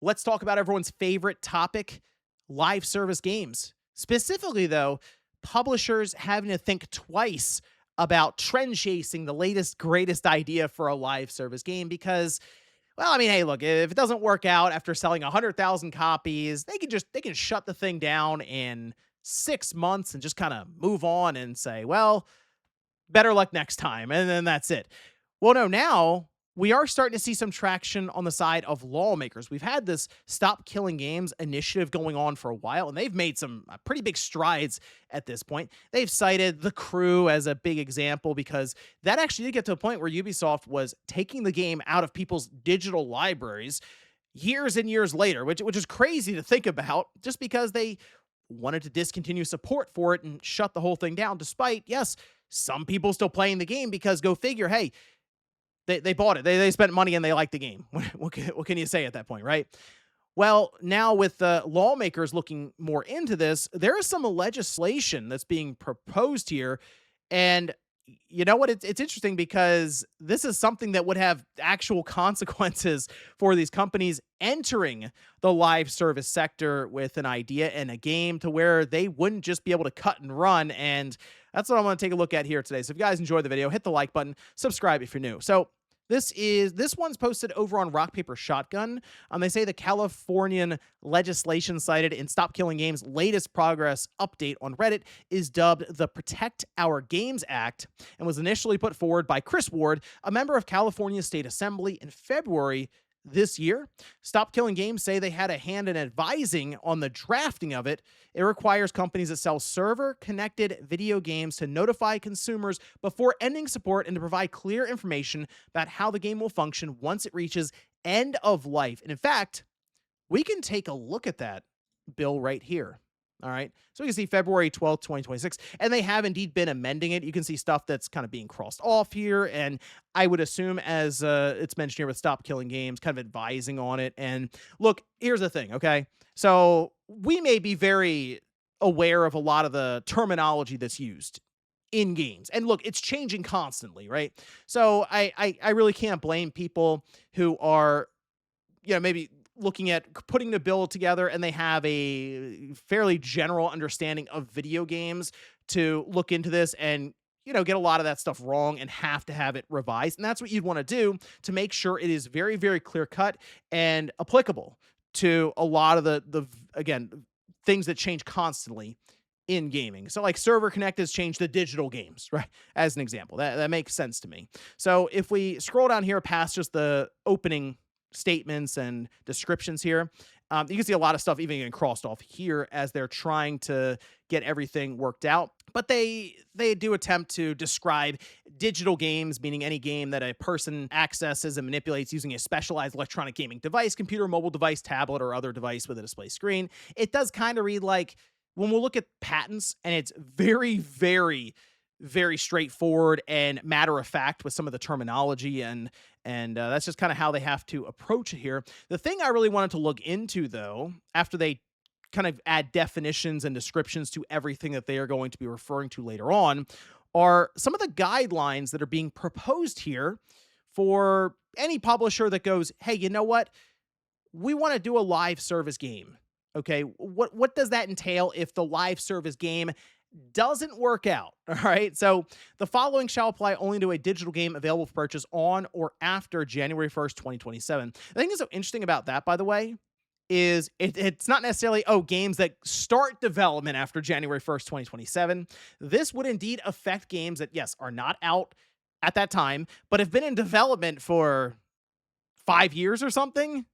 Let's talk about everyone's favorite topic, live service games. Specifically, though, publishers having to think twice about trend chasing the latest, greatest idea for a live service game because, well, I mean, hey, look, if it doesn't work out after selling 100,000 copies, they can shut the thing down in 6 months and just kind of move on and say, well, better luck next time. And then that's it. Well, no, now we are starting to see some traction on the side of lawmakers. We've had this Stop Killing Games initiative going on for a while, and they've made some pretty big strides at this point. They've cited The Crew as a big example because that actually did get to a point where Ubisoft was taking the game out of people's digital libraries years and years later, which is crazy to think about just because they wanted to discontinue support for it and shut the whole thing down, despite, yes, some people still playing the game because go figure, hey, they bought it. They spent money and they like the game. What can you say at that point, right? Well, now with the lawmakers looking more into this, there is some legislation that's being proposed here. And you know what? It's interesting because this is something that would have actual consequences for these companies entering the live service sector with an idea and a game to where they wouldn't just be able to cut and run. And that's what I want to take a look at here today. So if you guys enjoyed the video, hit the like button, subscribe if you're new. So this one's posted over on Rock Paper Shotgun. They say the Californian legislation cited in Stop Killing Games' latest progress update on Reddit is dubbed the Protect Our Games Act and was initially put forward by Chris Ward, a member of California State Assembly, in February this year. Stop Killing Games say they had a hand in advising on the drafting of it. It requires companies that sell server-connected video games to notify consumers before ending support and to provide clear information about how the game will function once it reaches end of life. And in fact, we can take a look at that bill right here. All right. So we can see February 12th, 2026. And they have indeed been amending it. You can see stuff that's kind of being crossed off here. And I would assume, as it's mentioned here with Stop Killing Games, kind of advising on it. And look, here's the thing. Okay. So we may be very aware of a lot of the terminology that's used in games. And look, it's changing constantly, right? So I really can't blame people who are, maybe looking at putting the bill together and they have a fairly general understanding of video games to look into this and get a lot of that stuff wrong and have to have it revised. And that's what you'd want to do to make sure it is very, very clear cut and applicable to a lot of the again, things that change constantly in gaming. So like server connect has changed the digital games, right? As an example, that makes sense to me. So if we scroll down here past just the opening statements and descriptions here, you can see a lot of stuff even getting crossed off here as they're trying to get everything worked out. But they do attempt to describe digital games, meaning any game that a person accesses and manipulates using a specialized electronic gaming device, computer, mobile device, tablet, or other device with a display screen. It does kind of read like when we look at patents, and it's very, very, very straightforward and matter of fact with some of the terminology, and that's just kind of how they have to approach it here. The thing I really wanted to look into, though, after they kind of add definitions and descriptions to everything that they are going to be referring to later on, are some of the guidelines that are being proposed here for any publisher that goes, hey, you know what? We want to do a live service game. Okay, what does that entail if the live service game doesn't work out? All right. So the following shall apply only to a digital game available for purchase on or after January 1st, 2027. The thing that's so interesting about that, by the way, is it's not necessarily, games that start development after January 1st, 2027. This would indeed affect games that, yes, are not out at that time, but have been in development for 5 years or something.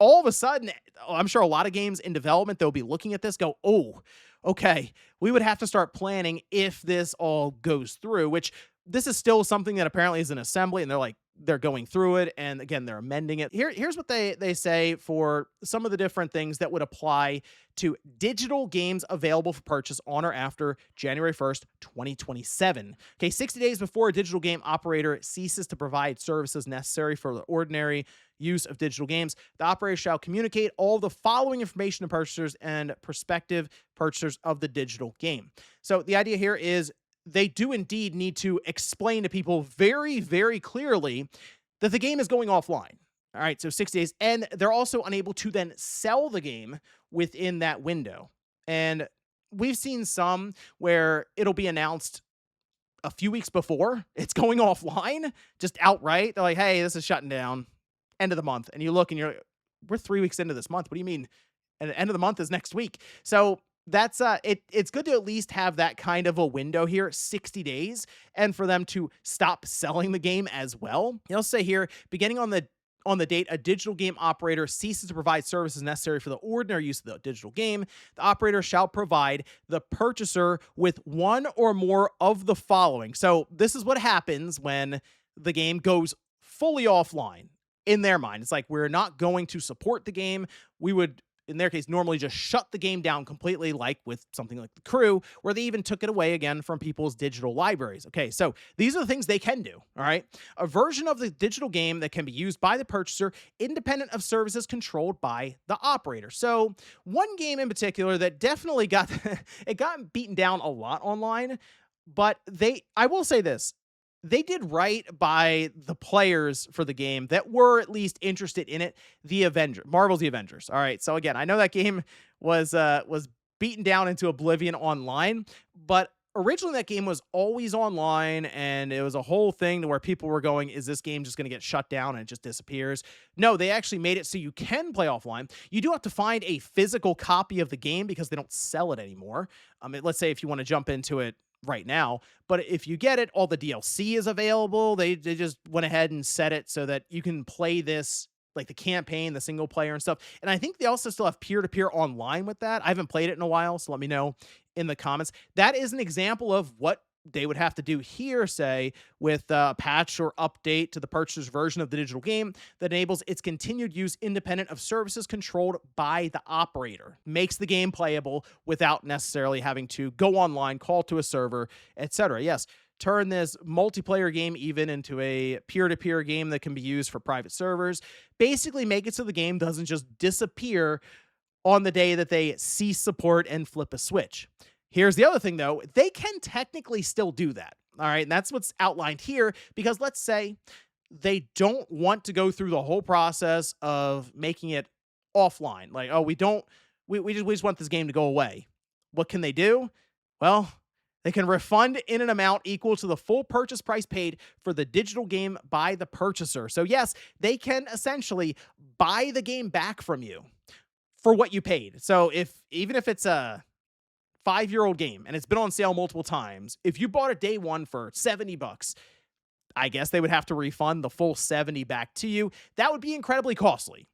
All of a sudden, I'm sure a lot of games in development, they'll be looking at this, go, oh, okay, we would have to start planning if this all goes through, which this is still something that apparently is an assembly, and they're going through it, and again, they're amending it. Here's what they say for some of the different things that would apply to digital games available for purchase on or after January 1st, 2027. Okay, 60 days before a digital game operator ceases to provide services necessary for the ordinary use of digital games, the operator shall communicate all the following information to purchasers and prospective purchasers of the digital game. So the idea here is they do indeed need to explain to people very, very clearly that the game is going offline. All right, so 60 days. And they're also unable to then sell the game within that window. And we've seen some where it'll be announced a few weeks before it's going offline, just outright. They're like, hey, this is shutting down end of the month. And you look and you're like, we're 3 weeks into this month. What do you mean? And the end of the month is next week. So that's it's good to at least have that kind of a window here, 60 days, and for them to stop selling the game as well. You'll say here, beginning on the date a digital game operator ceases to provide services necessary for the ordinary use of the digital game, the operator shall provide the purchaser with one or more of the following. So this is what happens when the game goes fully offline. In their mind, it's like, we're not going to support the game. We would, in their case, normally just shut the game down completely, like with something like The Crew, where they even took it away again from people's digital libraries. Okay, so these are the things they can do, all right? A version of the digital game that can be used by the purchaser, independent of services controlled by the operator. So one game in particular that definitely got, it got beaten down a lot online, but I will say this, they did right by the players for the game that were at least interested in it. Marvel's The Avengers. All right. So again, I know that game was beaten down into oblivion online, but originally that game was always online, and it was a whole thing to where people were going, is this game just going to get shut down and it just disappears? No, they actually made it so you can play offline. You do have to find a physical copy of the game because they don't sell it anymore. Let's say if you want to jump into it right now, but if you get it, all the DLC is available. They just went ahead and set it so that you can play this, like the campaign, the single player and stuff. And I think they also still have peer-to-peer online with that. I haven't played it in a while, so let me know in the comments. That is an example of what they would have to do here, say, with a patch or update to the purchaser's version of the digital game that enables its continued use independent of services controlled by the operator. Makes the game playable without necessarily having to go online, call to a server, etc. Yes, turn this multiplayer game even into a peer-to-peer game that can be used for private servers. Basically make it so the game doesn't just disappear on the day that they cease support and flip a switch. Here's the other thing, though. They can technically still do that. All right. And that's what's outlined here, because let's say they don't want to go through the whole process of making it offline. Like, oh, we just want this game to go away. What can they do? Well, they can refund in an amount equal to the full purchase price paid for the digital game by the purchaser. So yes, they can essentially buy the game back from you for what you paid. So even if it's a 5-year-old game and it's been on sale multiple times, if you bought it day one for $70, I guess they would have to refund the full 70 back to you. That would be incredibly costly.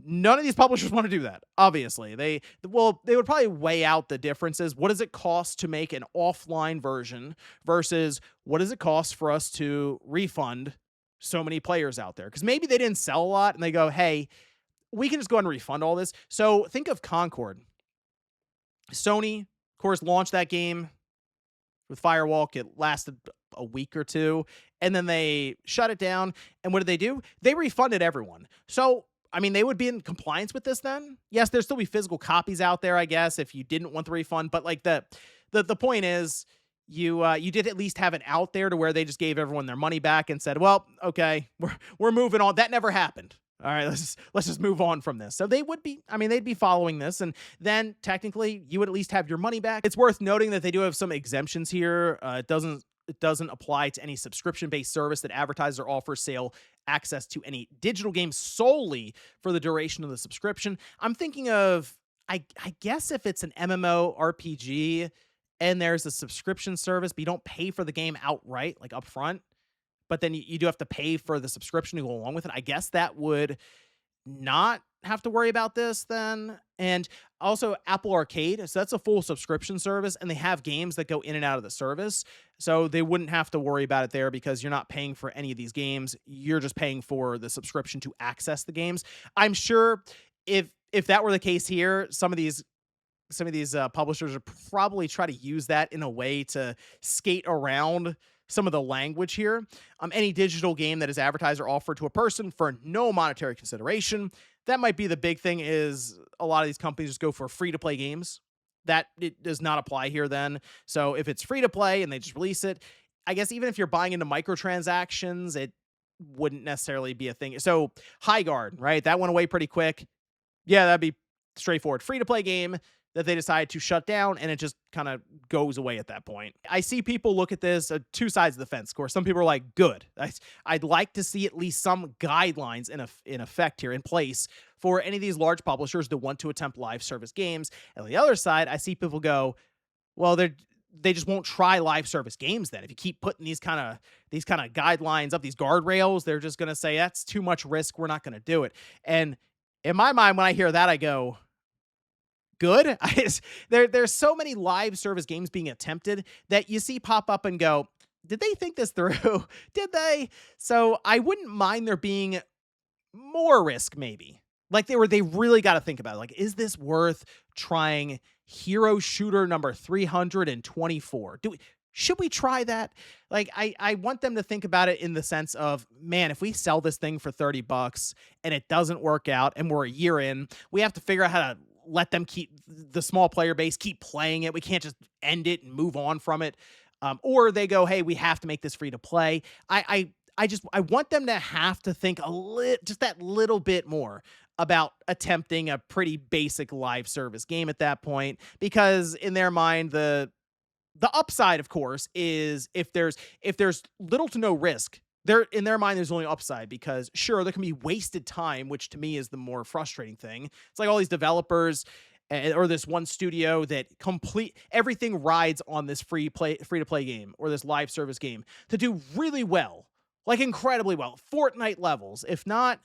None of these publishers want to do that, obviously. They would probably weigh out the differences. What does it cost to make an offline version versus what does it cost for us to refund so many players out there? Because maybe they didn't sell a lot and they go, hey, we can just go ahead and refund all this. So think of Concord. Sony, of course, launched that game with Firewalk. It lasted a week or two, and then they shut it down. And what did they do? They refunded everyone. So, I mean, they would be in compliance with this then. Yes, there'd still be physical copies out there, I guess, if you didn't want the refund. But like the point is, you did at least have it out there to where they just gave everyone their money back and said, well, okay, we're moving on. That never happened. All right, let's just move on from this. So they'd be following this, and then technically you would at least have your money back. It's worth noting that they do have some exemptions here. It doesn't apply to any subscription-based service that advertises or offers sale access to any digital game solely for the duration of the subscription. I'm thinking of, I guess if it's an MMO RPG and there's a subscription service, but you don't pay for the game outright, like upfront, but then you do have to pay for the subscription to go along with it. I guess that would not have to worry about this then. And also Apple Arcade. So that's a full subscription service, and they have games that go in and out of the service. So they wouldn't have to worry about it there because you're not paying for any of these games. You're just paying for the subscription to access the games. I'm sure if that were the case here, some of these publishers would probably try to use that in a way to skate around some of the language here. Any digital game that is advertised or offered to a person for no monetary consideration. That might be the big thing, is a lot of these companies just go for free-to-play games. That it does not apply here then. So if it's free-to-play and they just release it, I guess even if you're buying into microtransactions, wouldn't necessarily be a thing. So High Guard, right? That went away pretty quick. Yeah, that'd be straightforward. Free to play game that they decide to shut down, and it just kind of goes away at that point. I see people look at this two sides of the fence. Of course, some people are like, good. I'd like to see at least some guidelines in effect here in place for any of these large publishers that want to attempt live service games. And on the other side, I see people go, well, they just won't try live service games then. If you keep putting these kind of guidelines up, these guardrails, they're just going to say that's too much risk. We're not going to do it. And in my mind, when I hear that, I go, good. There's so many live service games being attempted that you see pop up and go, did they think this through? Did they? So I wouldn't mind there being more risk, maybe. Like they really got to think about it. Like, is this worth trying hero shooter number 324? Should we try that? Like, I want them to think about it in the sense of, man, if we sell this thing for $30 and it doesn't work out and we're a year in, we have to figure out how to let them keep the small player base, keep playing it. We can't just end it and move on from it. Or they go, hey, we have to make this free to play. I want them to have to think just that little bit more about attempting a pretty basic live service game at that point, because in their mind, the upside, of course, is if there's little to no risk, in their mind, there's only upside, because sure, there can be wasted time, which to me is the more frustrating thing. It's like all these developers or this one studio that everything rides on this free to play game or this live service game to do really well, like incredibly well, Fortnite levels. If not,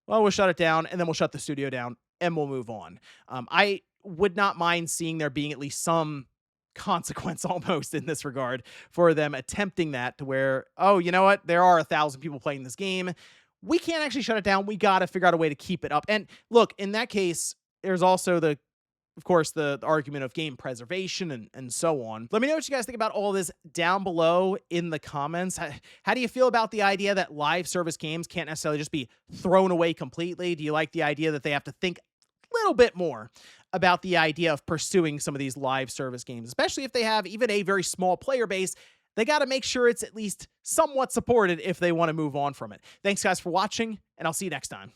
well, we'll shut it down, and then we'll shut the studio down, and we'll move on. I would not mind seeing there being at least some consequence almost in this regard for them attempting that, to where, oh, you know what? There are 1,000 people playing this game. We can't actually shut it down. We got to figure out a way to keep it up. And look, in that case, there's also of course, the argument of game preservation and so on. Let me know what you guys think about all this down below in the comments. How do you feel about the idea that live service games can't necessarily just be thrown away completely? Do you like the idea that they have to think a little bit more about the idea of pursuing some of these live service games, especially if they have even a very small player base? They got to make sure it's at least somewhat supported if they want to move on from it. Thanks, guys, for watching, and I'll see you next time.